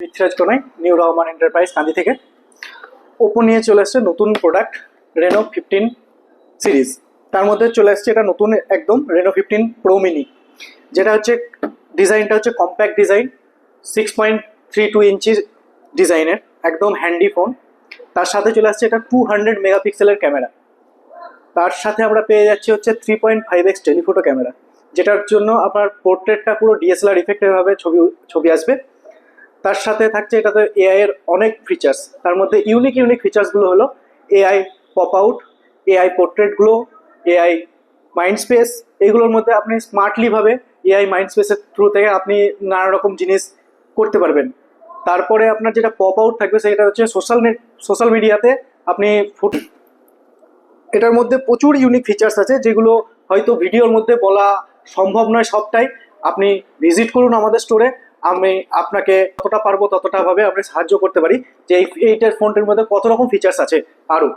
Prithviraj গনাই, new Rahman enterprise কান্দি থেকে। Oppo নিয়ে চলে আসছে নতুন প্রোডাক্ট রেনো 15 সিরিজ। তার মধ্যে চলে আসছে এটা নতুন একদম রেনো 15 প্রো মিনি, যেটা হচ্ছে ডিজাইনটা হচ্ছে কম্প্যাক্ট ডিজাইন, 6.32 ইঞ্চি ডিজাইনের, একদম হ্যান্ডি ফোন। তার সাথে চলে আসছে এটা 200 মেগাপিক্সেলের ক্যামেরা। তার সাথে আমরা পেয়ে যাচ্ছি হচ্ছে 3.5x টেলিফোটো ক্যামেরা, যেটার জন্য আপনার পোর্ট্রেটটা পুরো ডিএসএলআর ইফেক্টের ভাবে ছবি আসবে। তার সাথে থাকছে এটাতে এআই এর অনেক ফিচার্স। তার মধ্যে ইউনিক ফিচার্সগুলো হলো AI pop out, AI portrait glow, AI mind space. এগুলোর মধ্যে আপনি স্মার্টলি ভাবে এআই মাইন্ড স্পেসের থ্রু থেকে আপনি নানা রকম জিনিস করতে পারবেন। তারপরে আপনার যেটা পপ আউট থাকবে সেটা হচ্ছে সোশ্যাল মিডিয়াতে আপনি এটার মধ্যে প্রচুর ইউনিক ফিচার্স আছে, যেগুলো হয়তো ভিডিওর মধ্যে বলা সম্ভব নয় সবটাই। আপনি ভিজিট করুন আমাদের স্টোরে, আমি আপনাকে যতটা পারবো ততটা ভাবে আমরা সাহায্য করতে পারি যে এইটার ফোনটির মধ্যে কত রকম ফিচার্স আছে আরও।